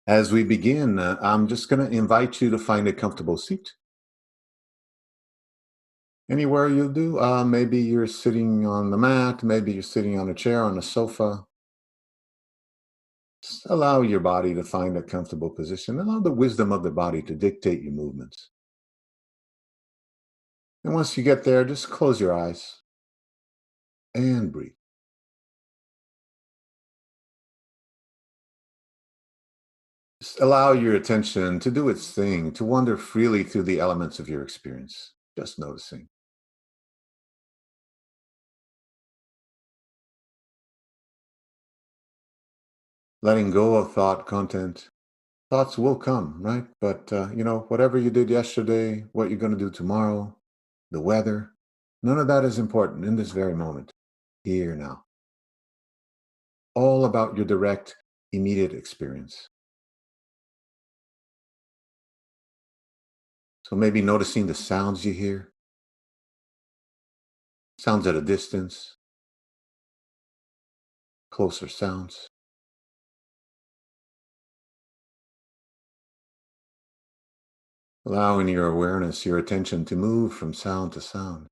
As we begin, I'm just going to invite you to find a comfortable seat. Anywhere you'll do. Maybe you're sitting on the mat, maybe you're sitting on a chair, on a sofa. Just allow your body to find a comfortable position. Allow the wisdom of the body to dictate your movements. And once you get there, just close your eyes and breathe. Just allow your attention to do its thing, to wander freely through the elements of your experience. Just noticing. Letting go of thought content. Thoughts will come, right? But, whatever you did yesterday, what you're going to do tomorrow, the weather, none of that is important in this very moment, here now. All about your direct, immediate experience. So maybe noticing the sounds you hear, sounds at a distance, closer sounds. Allowing your awareness, your attention to move from sound to sound.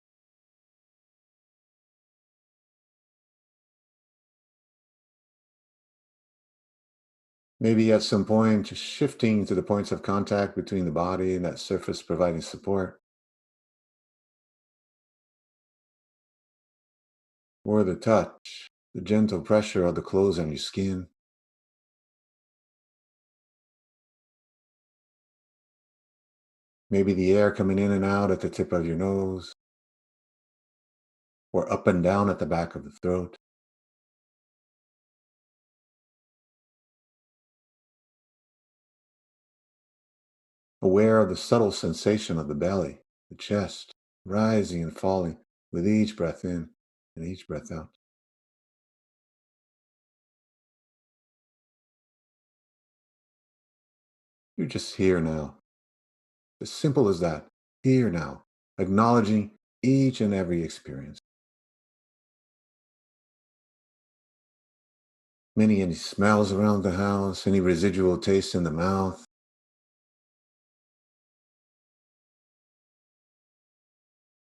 Maybe at some point, just shifting to the points of contact between the body and that surface providing support, or the touch, the gentle pressure of the clothes on your skin. Maybe the air coming in and out at the tip of your nose, or up and down at the back of the throat. Aware of the subtle sensation of the belly, the chest, rising and falling with each breath in and each breath out. You're just here now. As simple as that. Here now. Acknowledging each and every experience. Any smells around the house, any residual taste in the mouth,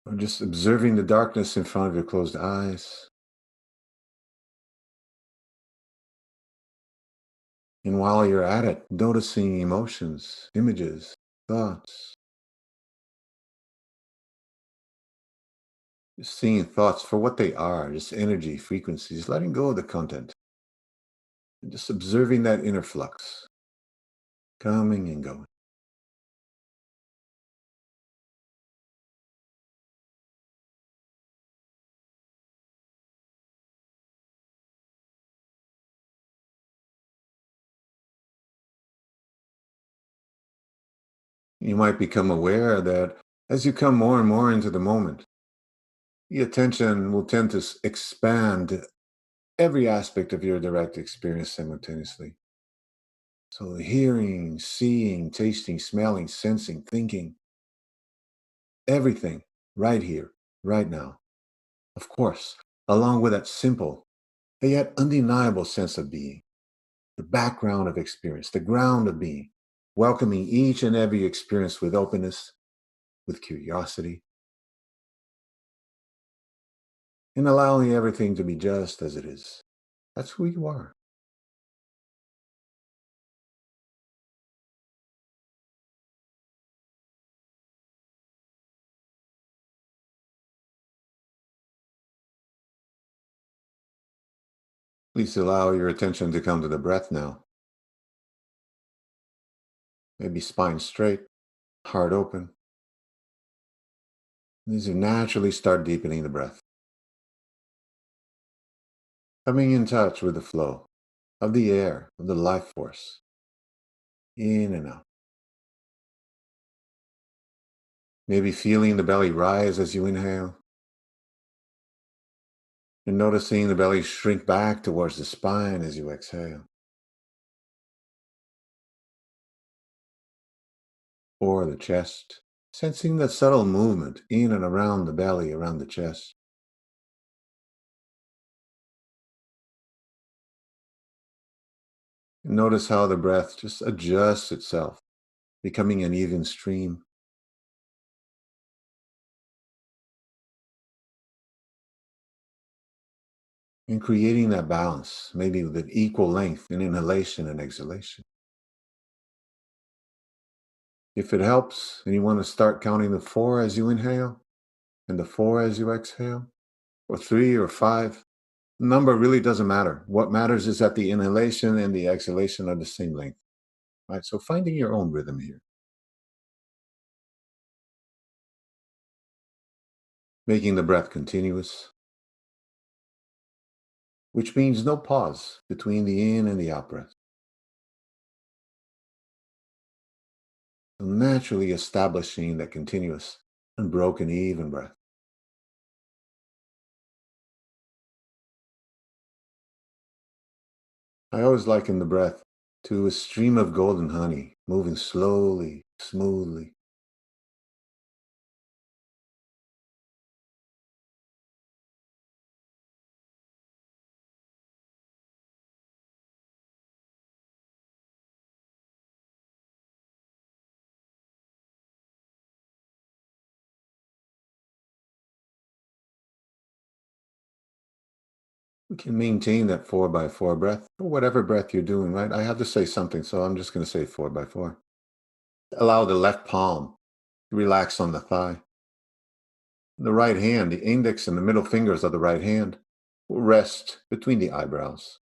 or just observing the darkness in front of your closed eyes. And while you're at it, noticing emotions, images, thoughts, just seeing thoughts for what they are, just energy, frequencies, letting go of the content, and just observing that inner flux, coming and going. You might become aware that as you come more and more into the moment, the attention will tend to expand every aspect of your direct experience simultaneously. So, hearing, seeing, tasting, smelling, sensing, thinking, everything right here, right now. Of course, along with that simple, but yet undeniable sense of being, the background of experience, the ground of being, welcoming each and every experience with openness, with curiosity, and allowing everything to be just as it is. That's who you are. Please allow your attention to come to the breath now. Maybe spine straight, heart open. As you naturally start deepening the breath, coming in touch with the flow of the air, of the life force, in and out. Maybe feeling the belly rise as you inhale, and noticing the belly shrink back towards the spine as you exhale, or the chest, sensing that subtle movement in and around the belly, around the chest. Notice how the breath just adjusts itself, becoming an even stream and creating that balance, maybe with an equal length in inhalation and exhalation. If it helps and you want to start counting the four as you inhale and the four as you exhale, or three or five, number really doesn't matter. What matters is that the inhalation and the exhalation are the same length, right? So finding your own rhythm here, making the breath continuous, which means no pause between the in and the out breath. So naturally establishing that continuous, unbroken, even breath. I always liken the breath to a stream of golden honey moving slowly, smoothly. We can maintain that four by four breath or whatever breath you're doing, right? I have to say something, so I'm just going to say four by four. Allow the left palm to relax on the thigh. The right hand, the index and the middle fingers of the right hand, will rest between the eyebrows.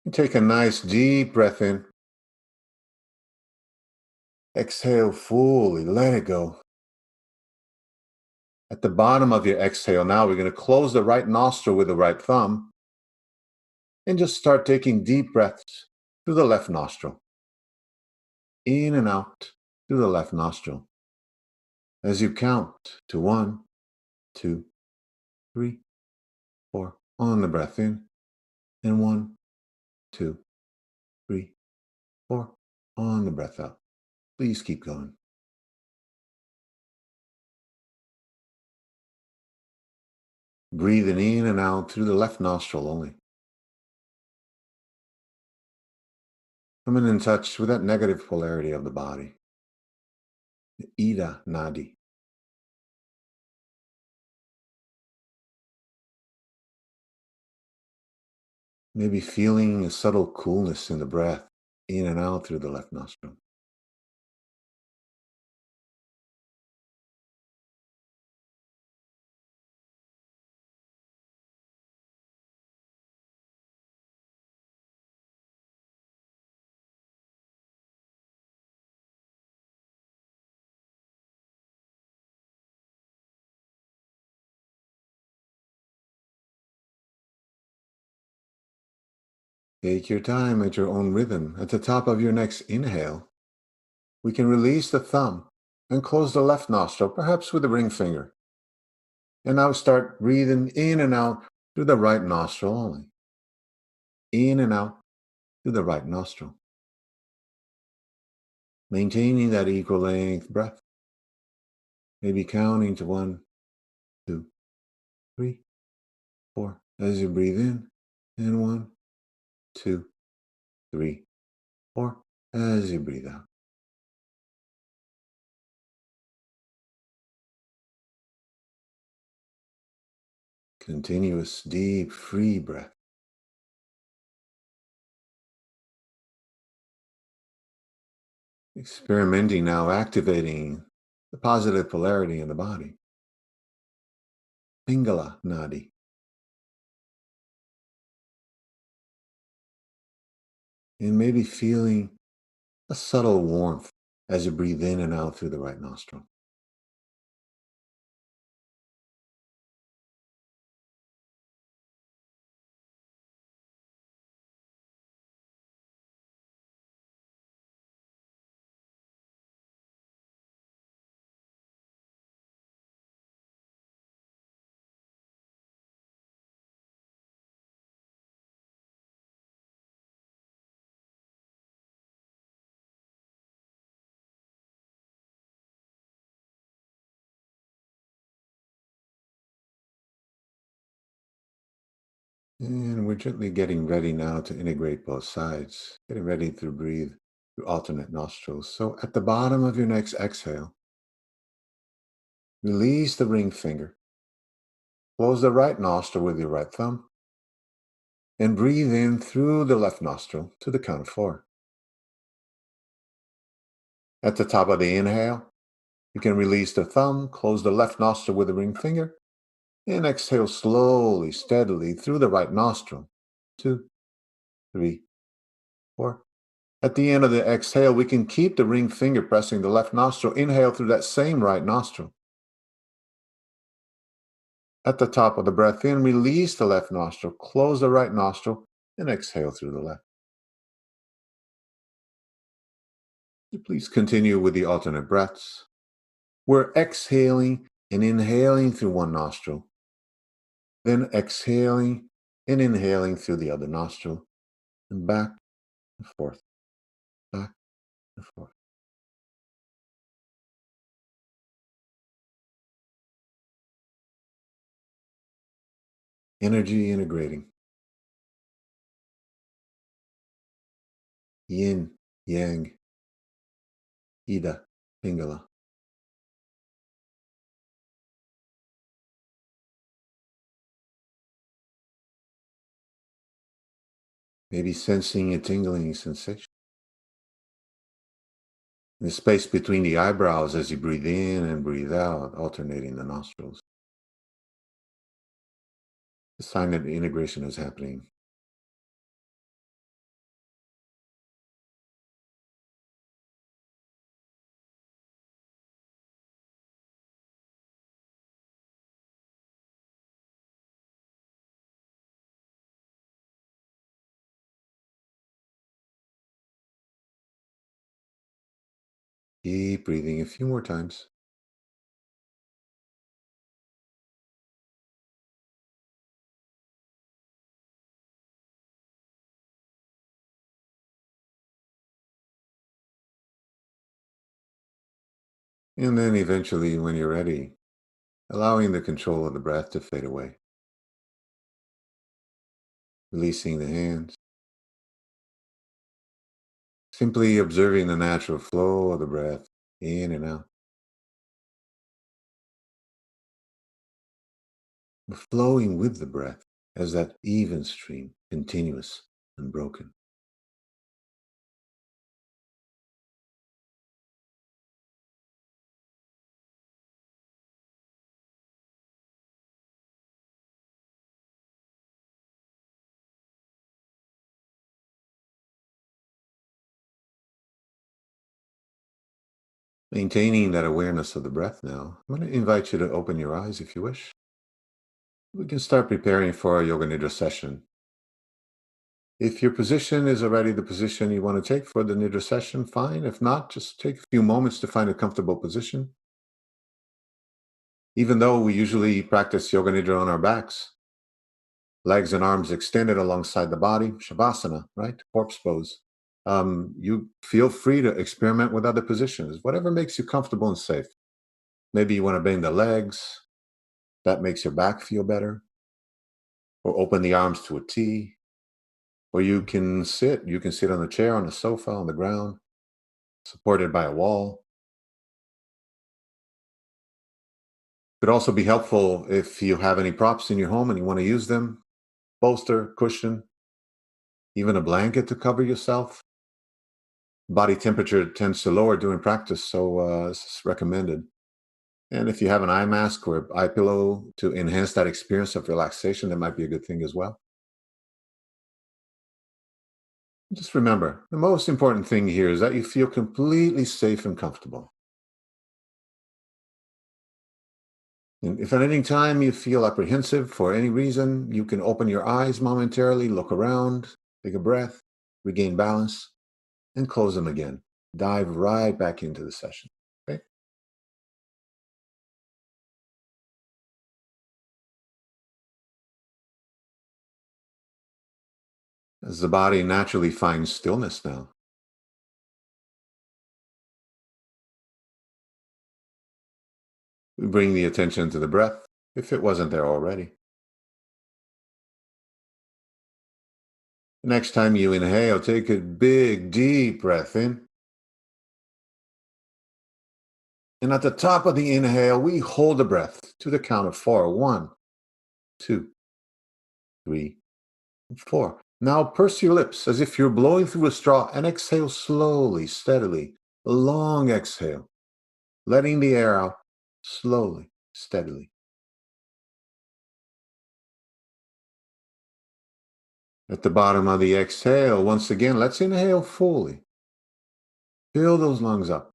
And take a nice deep breath in. Exhale fully, let it go. At the bottom of your exhale, now we're going to close the right nostril with the right thumb and just start taking deep breaths through the left nostril, in and out through the left nostril. As you count to one, two, three, four, on the breath in, and one, two, three, four, on the breath out. Please keep going. Breathing in and out through the left nostril only. Coming in touch with that negative polarity of the body, the Ida Nadi. Maybe feeling a subtle coolness in the breath, in and out through the left nostril. Take your time at your own rhythm. At the top of your next inhale, we can release the thumb and close the left nostril, perhaps with the ring finger. And now start breathing in and out through the right nostril only. In and out through the right nostril. Maintaining that equal length breath. Maybe counting to one, two, three, four. As you breathe in, and one, two, three, four. As you breathe out. Continuous, deep, free breath. Experimenting now, activating the positive polarity in the body. Pingala Nadi. And maybe feeling a subtle warmth as you breathe in and out through the right nostril. And we're gently getting ready now to integrate both sides, getting ready to breathe through alternate nostrils. So at the bottom of your next exhale, release the ring finger. Close the right nostril with your right thumb and breathe in through the left nostril to the count of four. At the top of the inhale, you can release the thumb, close the left nostril with the ring finger, and exhale slowly, steadily through the right nostril. Two, three, four. At the end of the exhale, we can keep the ring finger pressing the left nostril. Inhale through that same right nostril. At the top of the breath in, release the left nostril, close the right nostril, and exhale through the left. Please continue with the alternate breaths. We're exhaling and inhaling through one nostril, then exhaling and inhaling through the other nostril, and back and forth, back and forth. Energy integrating. Yin, yang, ida, pingala. Maybe sensing a tingling sensation. The space between the eyebrows as you breathe in and breathe out, alternating the nostrils. A sign that the integration is happening. Keep breathing a few more times. And then eventually, when you're ready, allowing the control of the breath to fade away. Releasing the hands. Simply observing the natural flow of the breath in and out. Flowing with the breath as that even stream, continuous, unbroken. Maintaining that awareness of the breath now, I'm going to invite you to open your eyes if you wish. We can start preparing for our Yoga Nidra session. If your position is already the position you want to take for the Nidra session, fine. If not, just take a few moments to find a comfortable position. Even though we usually practice Yoga Nidra on our backs, legs and arms extended alongside the body, Shavasana, right? Corpse pose. You feel free to experiment with other positions, whatever makes you comfortable and safe. Maybe you want to bend the legs, that makes your back feel better, or open the arms to a T, or you can sit on a chair, on a sofa, on the ground, supported by a wall. Could also be helpful if you have any props in your home and you want to use them, bolster, cushion, even a blanket to cover yourself. Body temperature tends to lower during practice, so it's recommended. And if you have an eye mask or eye pillow to enhance that experience of relaxation, that might be a good thing as well. Just remember, the most important thing here is that you feel completely safe and comfortable. And if at any time you feel apprehensive for any reason, you can open your eyes momentarily, look around, take a breath, regain balance, and close them again. Dive right back into the session. Okay? As the body naturally finds stillness now, we bring the attention to the breath if it wasn't there already. Next time you inhale, take a big, deep breath in. And at the top of the inhale, we hold the breath to the count of four. One, two, three, four. Now purse your lips as if you're blowing through a straw and exhale slowly, steadily. A long exhale, letting the air out slowly, steadily. At the bottom of the exhale, once again, let's inhale fully. Fill those lungs up.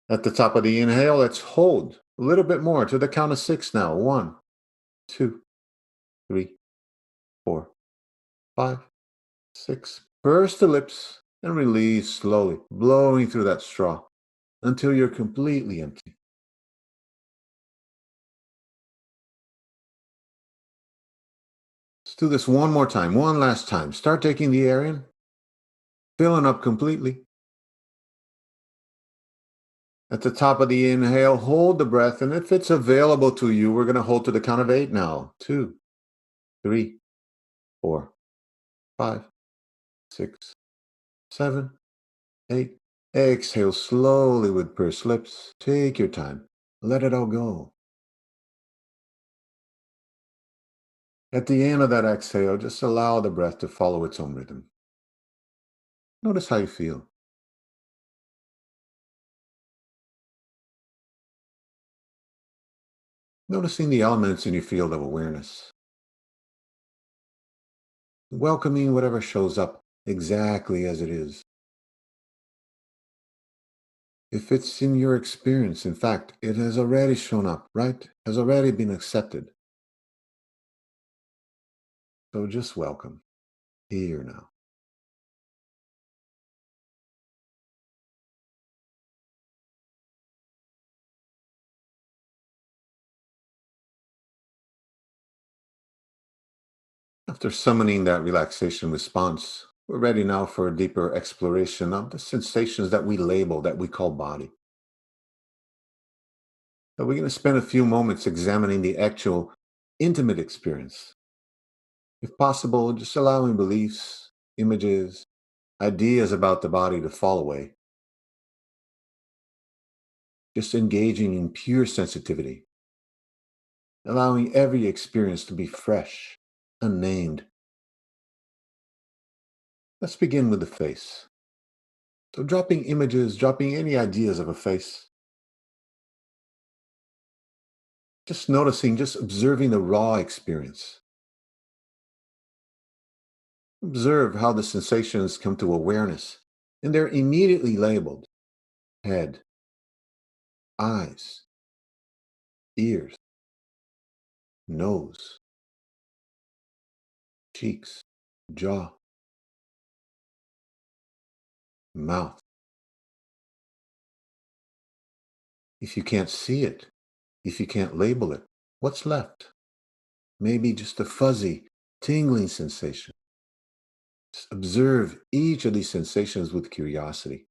At the top of the inhale, let's hold a little bit more to the count of six now. One, two, three, four, five, six. Purse the lips and release slowly, blowing through that straw until you're completely empty. Let's do this one more time, one last time. Start taking the air in, filling up completely. At the top of the inhale, hold the breath, and if it's available to you, we're going to hold to the count of eight now. Two, three, four, five, six, seven, eight. Exhale slowly with pursed lips. Take your time. Let it all go. At the end of that exhale, just allow the breath to follow its own rhythm. Notice how you feel. Noticing the elements in your field of awareness. Welcoming whatever shows up exactly as it is. If it's in your experience, in fact, it has already shown up, right? Has already been accepted. So just welcome here now. After summoning that relaxation response, we're ready now for a deeper exploration of the sensations that we label, that we call body. So we're going to spend a few moments examining the actual intimate experience. If possible, just allowing beliefs, images, ideas about the body to fall away. Just engaging in pure sensitivity, allowing every experience to be fresh, unnamed. Let's begin with the face. So dropping images, dropping any ideas of a face, just noticing, just observing the raw experience. Observe how the sensations come to awareness, and they're immediately labeled: head, eyes, ears, nose, cheeks, jaw, mouth. If you can't see it, if you can't label it, what's left? Maybe just a fuzzy, tingling sensation. Just observe each of these sensations with curiosity.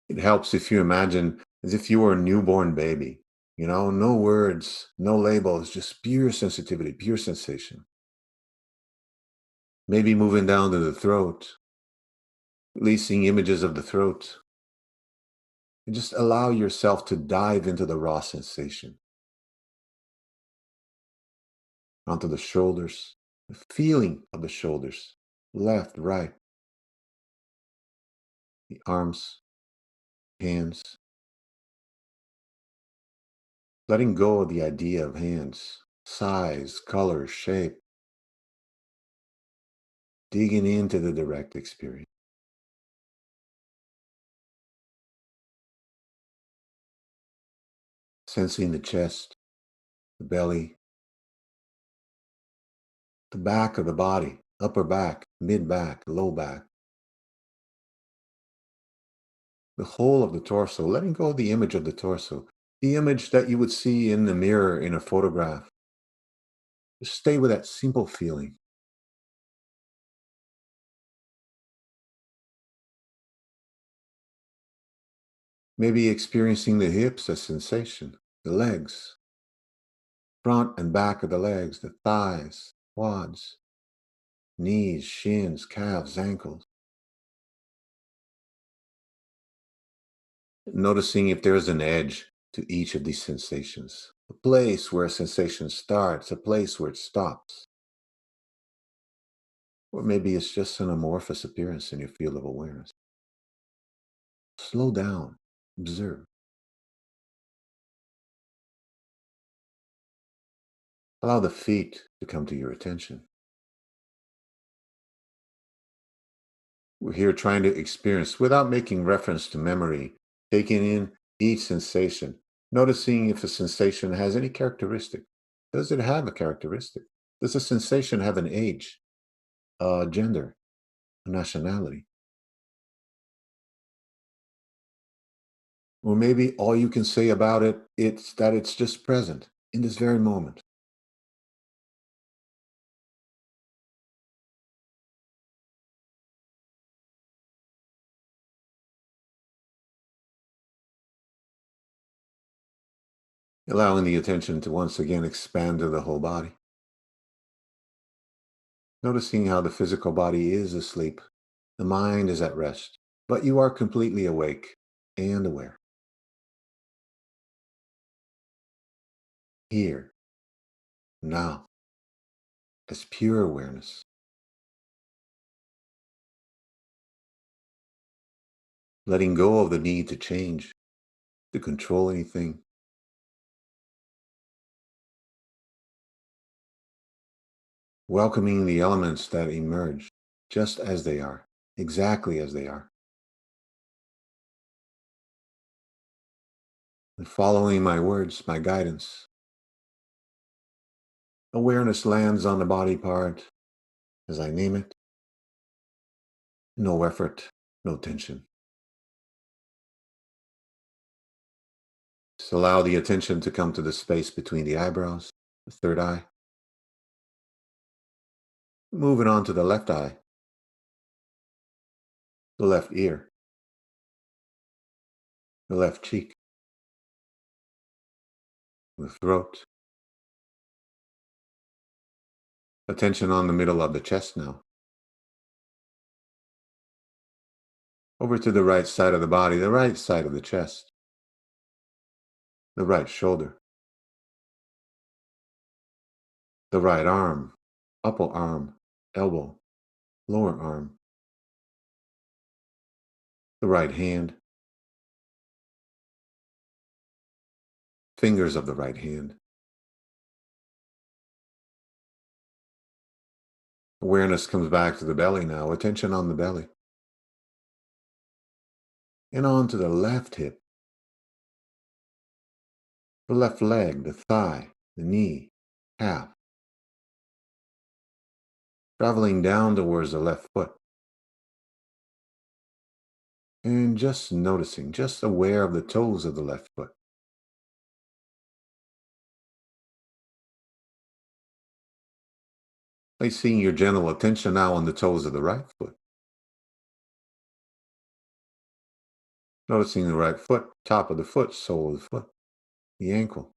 It helps if you imagine as if you were a newborn baby. No words, no labels, just pure sensitivity, pure sensation. Maybe moving down to the throat, releasing images of the throat, and just allow yourself to dive into the raw sensation, onto the shoulders, the feeling of the shoulders, left, right, the arms, hands, letting go of the idea of hands, size, color, shape, digging into the direct experience, sensing the chest, the belly, the back of the body, upper back, mid back, low back, the whole of the torso, letting go of the image of the torso, the image that you would see in the mirror in a photograph. Just stay with that simple feeling. Maybe experiencing the hips as sensation, the legs, front and back of the legs, the thighs, quads, knees, shins, calves, ankles. Noticing if there's an edge to each of these sensations, a place where a sensation starts, a place where it stops, or maybe it's just an amorphous appearance in your field of awareness. Slow down, observe. Allow the feet to come to your attention. We're here trying to experience without making reference to memory, taking in each sensation, noticing if a sensation has any characteristic. Does it have a characteristic? Does a sensation have an age, a gender, a nationality? Or maybe all you can say about it, it's that it's just present in this very moment. Allowing the attention to once again expand to the whole body. Noticing how the physical body is asleep, the mind is at rest, but you are completely awake and aware. Here, now, as pure awareness, letting go of the need to change, to control anything, welcoming the elements that emerge just as they are, exactly as they are, and following my words, my guidance. Awareness lands on the body part as I name it. No effort, no tension. Just allow the attention to come to the space between the eyebrows, the third eye. Moving on to the left eye, the left ear, the left cheek, the throat. Attention on the middle of the chest now. Over to the right side of the body, the right side of the chest, the right shoulder, the right arm, upper arm, elbow, lower arm, the right hand, fingers of the right hand. Awareness comes back to the belly now. Attention on the belly. And on to the left hip, the left leg, the thigh, the knee, calf, traveling down towards the left foot. And just noticing, just aware of the toes of the left foot. Placing your gentle attention now on the toes of the right foot. Noticing the right foot, top of the foot, sole of the foot, the ankle,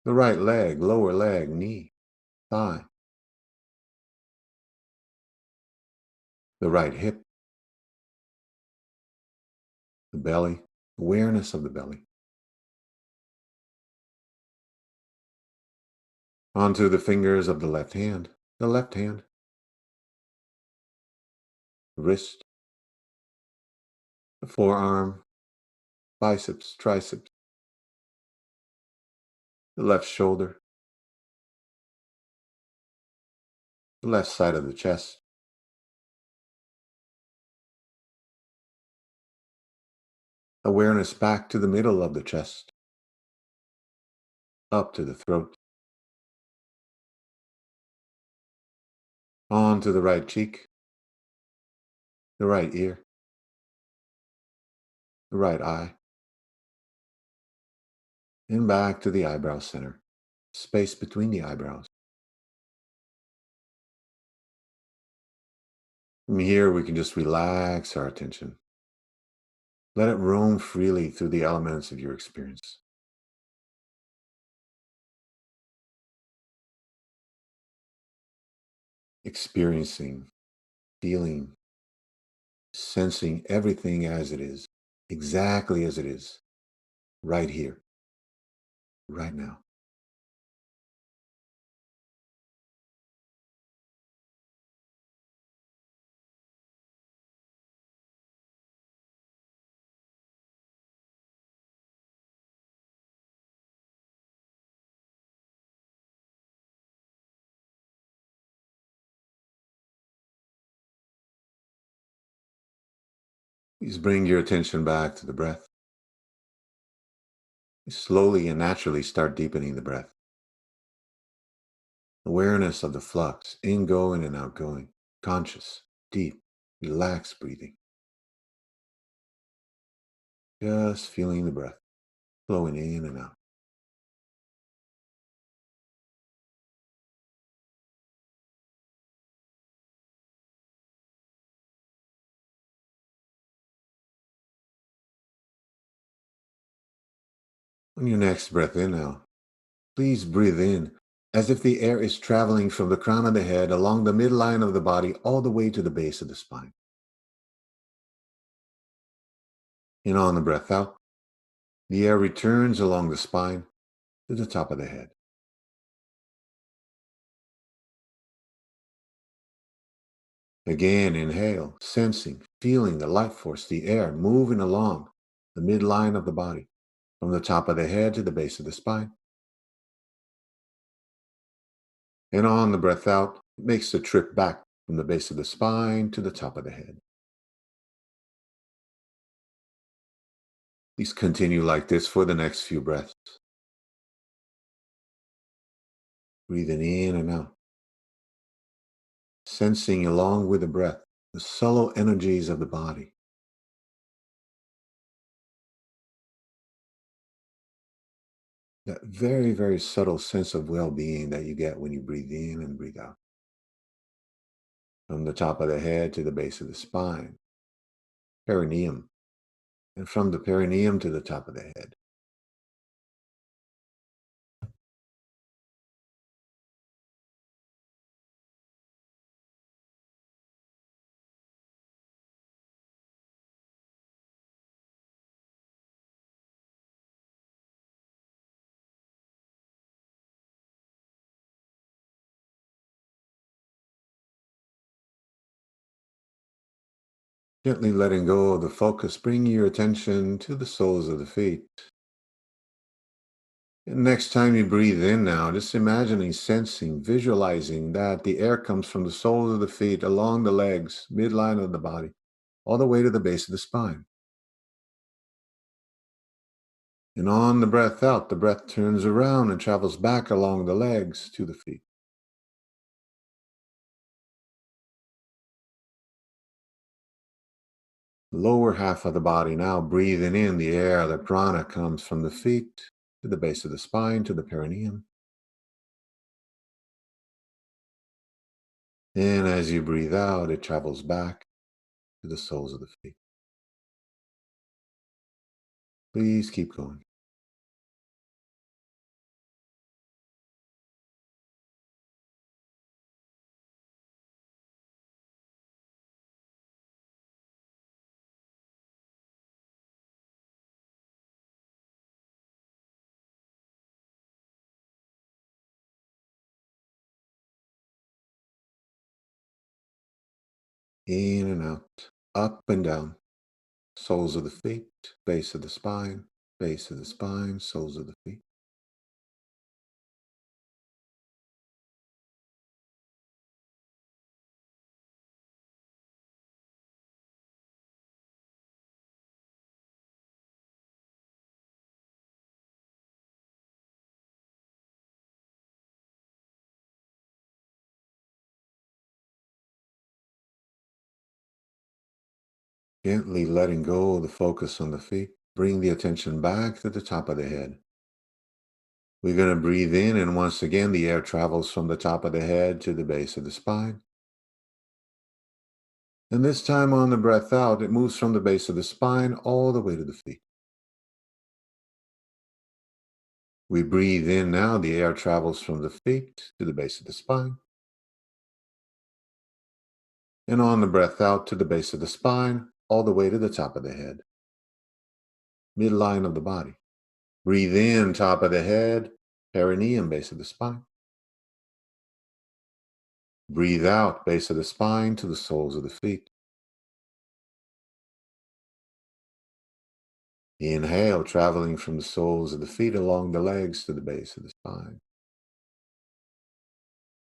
the right leg, lower leg, knee, thigh, the right hip, the belly, awareness of the belly. Onto the fingers of the left hand, wrist, the forearm, biceps, triceps, the left shoulder, the left side of the chest, awareness back to the middle of the chest, up to the throat, onto the right cheek, the right ear, the right eye, and back to the eyebrow center, space between the eyebrows. From here, we can just relax our attention. Let it roam freely through the elements of your experience. experiencing, feeling, sensing everything as it is, exactly as it is, right here, right now. Please bring your attention back to the breath. Slowly and naturally start deepening the breath. Awareness of the flux, ingoing and outgoing, conscious, deep, relaxed breathing. Just feeling the breath flowing in and out. On your next breath in now, please breathe in as if the air is traveling from the crown of the head along the midline of the body all the way to the base of the spine. And on the breath out, the air returns along the spine to the top of the head. Again, inhale, sensing, feeling the life force, the air moving along the midline of the body from the top of the head to the base of the spine. And on the breath out, it makes the trip back from the base of the spine to the top of the head. Please continue like this for the next few breaths. Breathing in and out, sensing along with the breath the subtle energies of the body. That very, very subtle sense of well being that you get when you breathe in and breathe out. From the top of the head to the base of the spine, perineum, and from the perineum to the top of the head. Gently letting go of the focus, bring your attention to the soles of the feet. And next time you breathe in now, just imagining, sensing, visualizing that the air comes from the soles of the feet along the legs, midline of the body, all the way to the base of the spine. And on the breath out, the breath turns around and travels back along the legs to the feet. Lower half of the body now breathing in the air, the prana comes from the feet to the base of the spine to the perineum. And as you breathe out, it travels back to the soles of the feet. Please keep going. In and out, up and down, soles of the feet, base of the spine, soles of the feet. Gently letting go of the focus on the feet. Bring the attention back to the top of the head. We're going to breathe in, and once again, the air travels from the top of the head to the base of the spine. And this time on the breath out, it moves from the base of the spine all the way to the feet. We breathe in now, the air travels from the feet to the base of the spine. And on the breath out to the base of the spine, all the way to the top of the head, midline of the body. Breathe in, top of the head, perineum, base of the spine. Breathe out, base of the spine to the soles of the feet. Inhale, traveling from the soles of the feet along the legs to the base of the spine.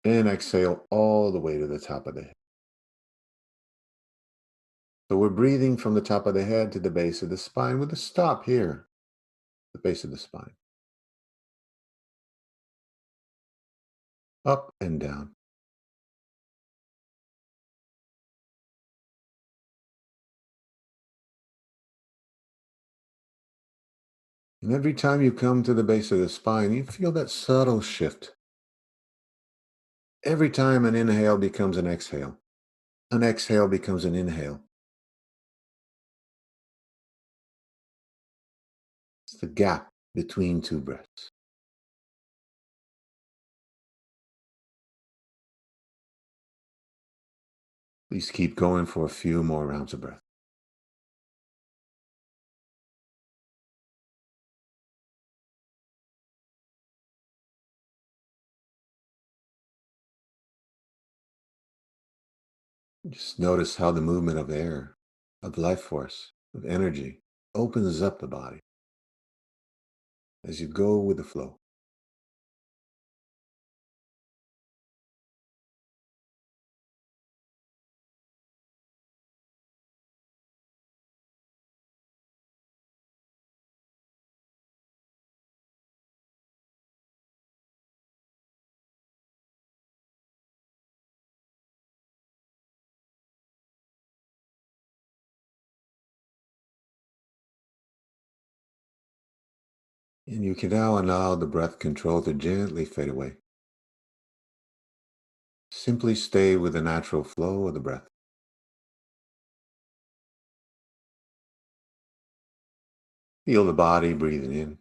And exhale all the way to the top of the head. So we're breathing from the top of the head to the base of the spine with a stop here, the base of the spine. Up and down. And every time you come to the base of the spine, you feel that subtle shift. Every time an inhale becomes an exhale becomes an inhale. It's the gap between two breaths. Please keep going for a few more rounds of breath. Just notice how the movement of air, of life force, of energy opens up the body as you go with the flow. And you can now allow the breath control to gently fade away. Simply stay with the natural flow of the breath. Feel the body breathing in,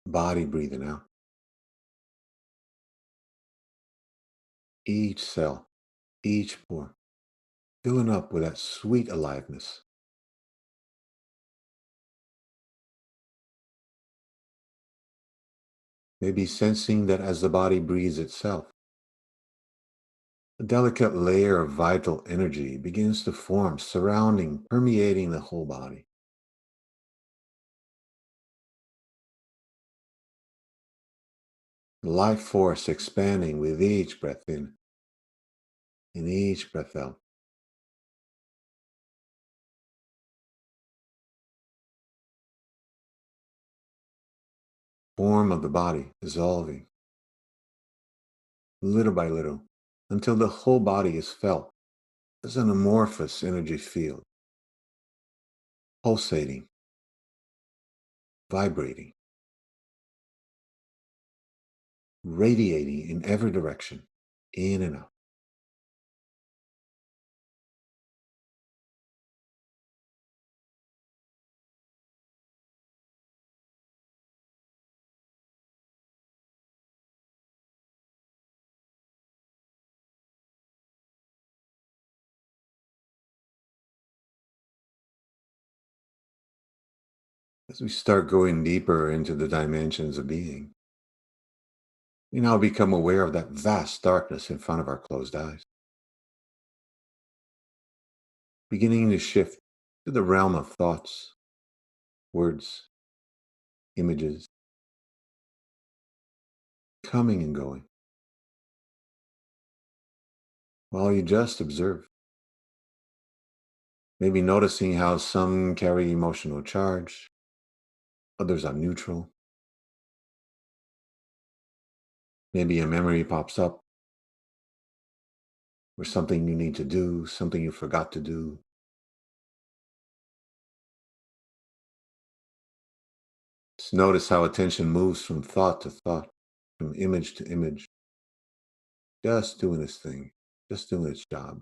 body breathing out. Each cell, each pore, filling up with that sweet aliveness. Maybe sensing that as the body breathes itself, a delicate layer of vital energy begins to form, surrounding, permeating the whole body. Life force expanding with each breath in and each breath out. Form of the body dissolving little by little until the whole body is felt as an amorphous energy field, pulsating, vibrating, radiating in every direction, in and out. As we start going deeper into the dimensions of being, we now become aware of that vast darkness in front of our closed eyes, beginning to shift to the realm of thoughts, words, images, coming and going, while you just observe. Maybe noticing how some carry emotional charge, others are neutral. Maybe a memory pops up or something you need to do, something you forgot to do. Just notice how attention moves from thought to thought, from image to image, just doing its thing, just doing its job.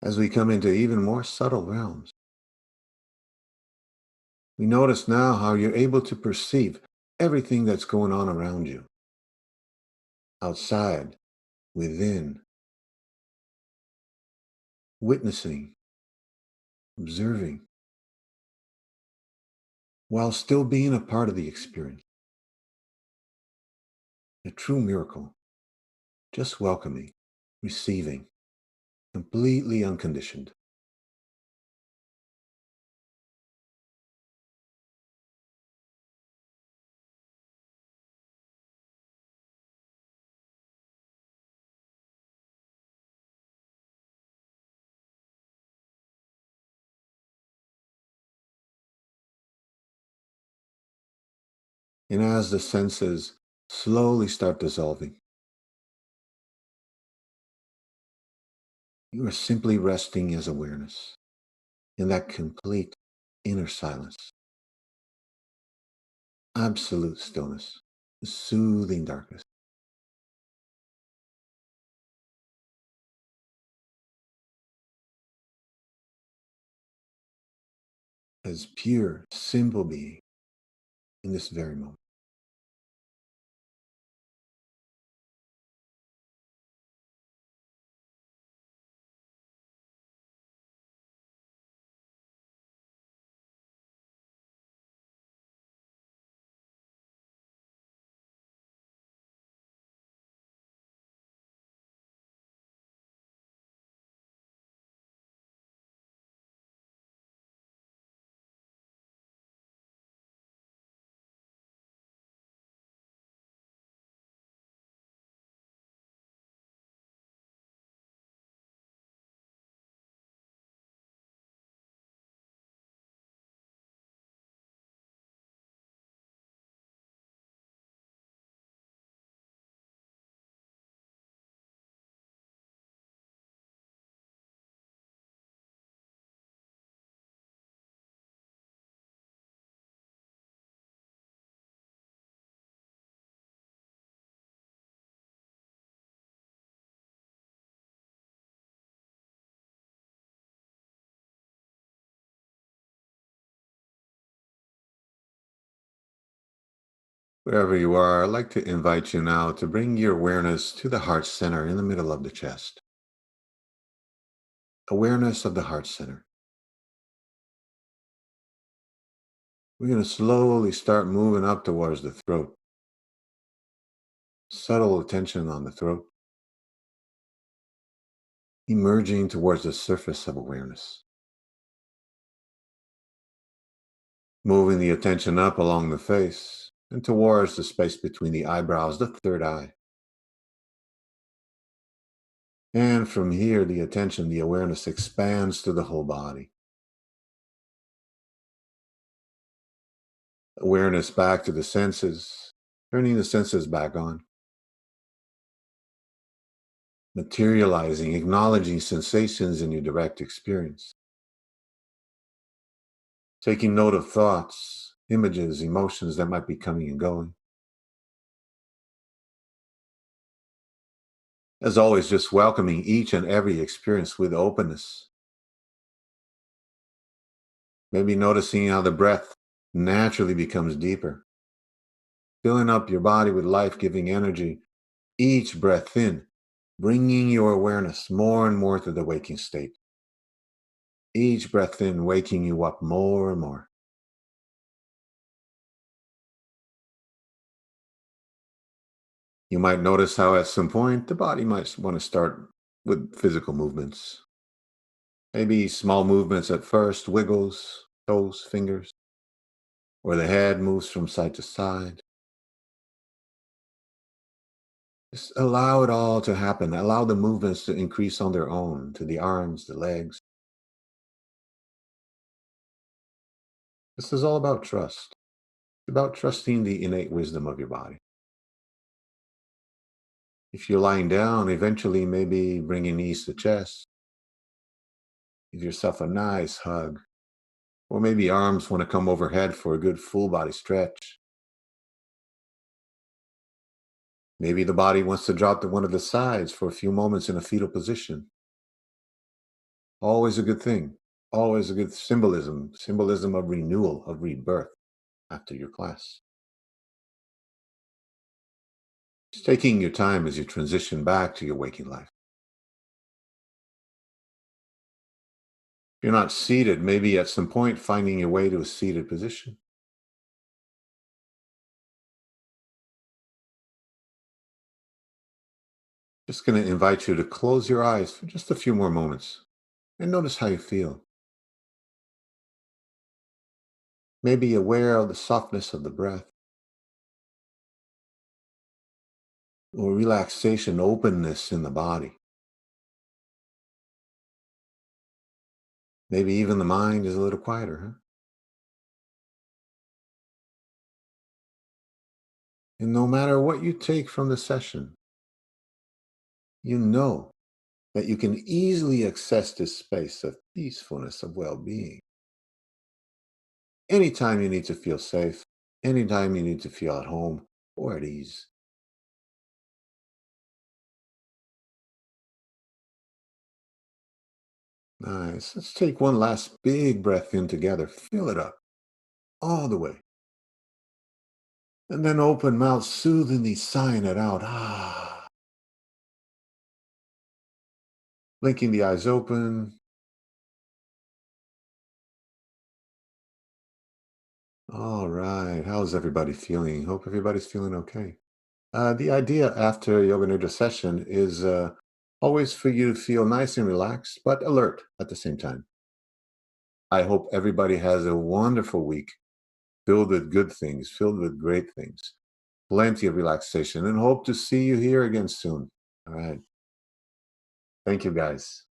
As we come into even more subtle realms, we notice now how you're able to perceive everything that's going on around you, outside, within, witnessing, observing, while still being a part of the experience. A true miracle, just welcoming, receiving, completely unconditioned. And as the senses slowly start dissolving, you are simply resting as awareness in that complete inner silence, absolute stillness, soothing darkness, as pure, simple being in this very moment. Wherever you are, I'd like to invite you now to bring your awareness to the heart center in the middle of the chest. Awareness of the heart center. We're going to slowly start moving up towards the throat. Subtle attention on the throat, emerging towards the surface of awareness. Moving the attention up along the face and towards the space between the eyebrows, the third eye. And from here, the attention, the awareness expands to the whole body. Awareness back to the senses, turning the senses back on. Materializing, acknowledging sensations in your direct experience. Taking note of thoughts, images, emotions that might be coming and going. As always, just welcoming each and every experience with openness. Maybe noticing how the breath naturally becomes deeper, filling up your body with life giving energy. Each breath in, bringing your awareness more and more to the waking state. Each breath in, waking you up more and more. You might notice how at some point the body might want to start with physical movements. Maybe small movements at first, wiggles, toes, fingers, or the head moves from side to side. Just allow it all to happen. Allow the movements to increase on their own, to the arms, the legs. This is all about trust. It's about trusting the innate wisdom of your body. If you're lying down, eventually maybe bring your knees to chest. Give yourself a nice hug. Or maybe arms want to come overhead for a good full body stretch. Maybe the body wants to drop to one of the sides for a few moments in a fetal position. Always a good thing. Always a good symbolism of renewal, of rebirth after your class. Just taking your time as you transition back to your waking life. If you're not seated, maybe at some point finding your way to a seated position. Just going to invite you to close your eyes for just a few more moments and notice how you feel. Maybe aware of the softness of the breath or relaxation, openness in the body. Maybe even the mind is a little quieter, huh? And no matter what you take from the session, you know that you can easily access this space of peacefulness, of well being. Anytime you need to feel safe, anytime you need to feel at home or at ease. Nice. Let's take one last big breath in together. Fill it up all the way. And then open mouth, soothingly sighing it out. Ah. Blinking the eyes open. All right. How's everybody feeling? Hope everybody's feeling okay. The idea after a yoga nidra session is always for you to feel nice and relaxed, but alert at the same time. I hope everybody has a wonderful week filled with good things, filled with great things, plenty of relaxation, and hope to see you here again soon. All right. Thank you, guys.